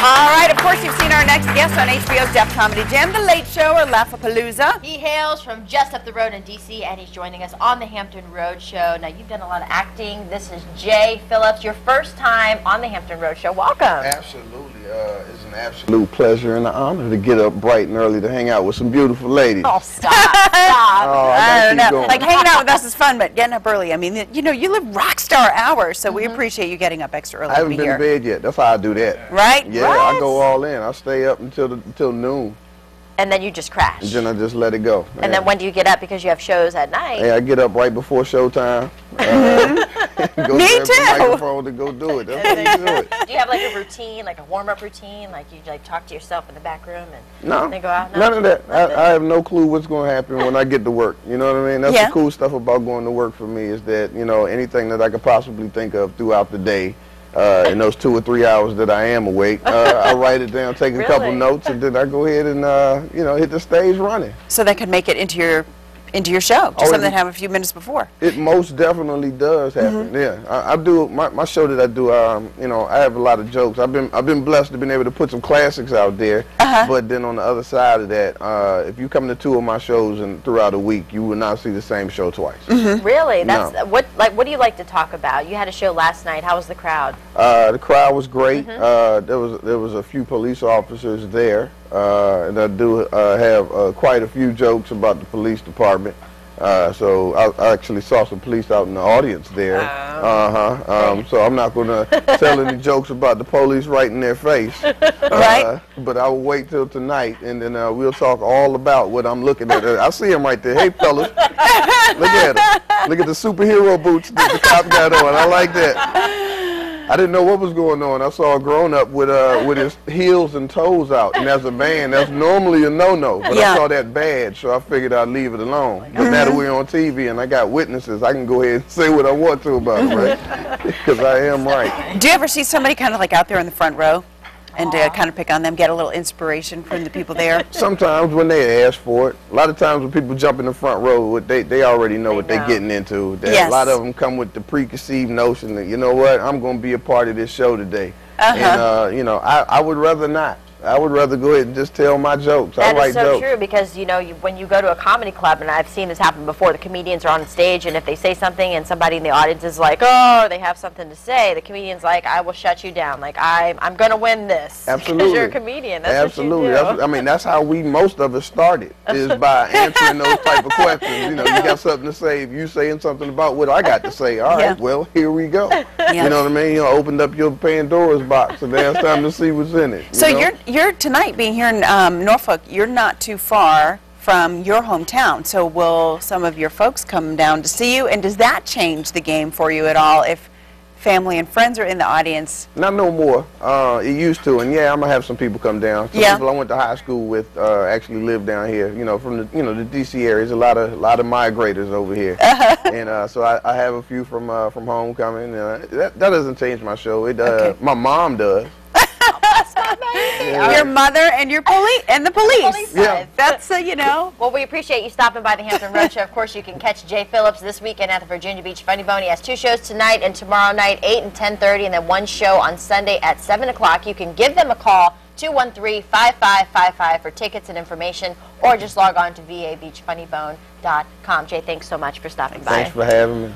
All right, of course, you've seen our next guest on HBO's Def Comedy Jam, The Late Show, or Laugh-A-Palooza. He hails from just up the road in D.C., and he's joining us on the Hampton Road Show. Now, you've done a lot of acting. This is Jay Phillips, your first time on the Hampton Road Show. Welcome. Absolutely. It's an absolute pleasure and an honor to get up bright and early to hang out with some beautiful ladies. Oh, stop. Stop. Oh, I don't know. going. Like, hanging out with us is fun, but getting up early, I mean, you know, you live rock star hours, so we appreciate you getting up extra early I haven't to be been here. in bed yet. That's how I do that. Right? Yeah, Right. I go all in. I stay up until noon, And then you just crash. and then I just let it go. And then when do you get up because you have shows at night? Hey, I get up right before showtime. Go Me grab too. the microphone to go do it. That's how you do it. Do you have like a routine, like a warm-up routine? Like you like talk to yourself in the back room and No, then go out? No? none of that. Nothing. I have no clue what's going to happen when I get to work. You know what I mean? That's Yeah. the cool stuff about going to work for me is that, you know, anything that I could possibly think of throughout the day, in those 2 or 3 hours that I am awake, I write it down, take a couple Really? notes, and then I go ahead and, you know, hit the stage running. So that could make it into your show, just something to have a few minutes before. It most definitely does happen. Yeah, I do my show that I do. You know, I have a lot of jokes. I've been blessed to been able to put some classics out there. But then on the other side of that, if you come to 2 of my shows and throughout a week, you will not see the same show twice. Really? That's No. what do you like to talk about? You had a show last night. How was the crowd? The crowd was great. There was a few police officers there, and I do have quite a few jokes about the police department. So I actually saw some police out in the audience there. So I'm not going to tell any jokes about the police right in their face. Right. But I will wait till tonight, and then we'll talk all about what I'm looking at. I see him right there. Hey, fellas, look at him. Look at the superhero boots that the cop got on. I like that. I didn't know what was going on. I saw a grown-up with his heels and toes out, and as a man, that's normally a no-no. But Yeah. I saw that badge, so I figured I'd leave it alone. But now that we're on TV and I got witnesses, I can go ahead and say what I want to about it, right? Because I am right. Do you ever see somebody kind of like out there in the front row and kind of pick on them, get a little inspiration from the people there? Sometimes when they ask for it, a lot of times when people jump in the front row, they already know what they're know. getting into. Yes. A lot of them come with the preconceived notion that, you know what, I'm going to be a part of this show today. And, you know, I would rather not. I would rather go ahead and just tell my jokes. I That write is so jokes. true because, you know, when you go to a comedy club, and I've seen this happen before, the comedians are on stage, and if they say something and somebody in the audience is like, oh, they have something to say, the comedian's like, I will shut you down. Like, I'm going to win this. Absolutely. Because you're a comedian. That's Absolutely. what you do. I mean, that's how most of us started, is by answering those type of questions. You know, you got something to say. If you saying something about what I got to say, all right, Yeah. well, here we go. Yeah. You know what I mean? You know, opened up your Pandora's box, and now it's time to see what's in it. So you know? you're tonight being here in Norfolk, you're not too far from your hometown. So will some of your folks come down to see you? And does that change the game for you at all if family and friends are in the audience? Not no more. It used to, and yeah, I'm gonna have some people come down. Some Yeah. people I went to high school with actually live down here. You know, from the the D.C. area. There's a lot of migrators over here, and so I have a few from home coming. That doesn't change my show. It Okay. my mom does. Your mother and your police and the police. Yeah. That's you know. Well, we appreciate you stopping by the Hampton Road Show. Of course, you can catch Jay Phillips this weekend at the Virginia Beach Funny Bone. He has 2 shows tonight and tomorrow night, 8 and 10:30, and then 1 show on Sunday at 7 o'clock. You can give them a call, 213-5555 for tickets and information, or just log on to vabeachfunnybone.com. Jay, thanks so much for stopping by. Thanks for having me.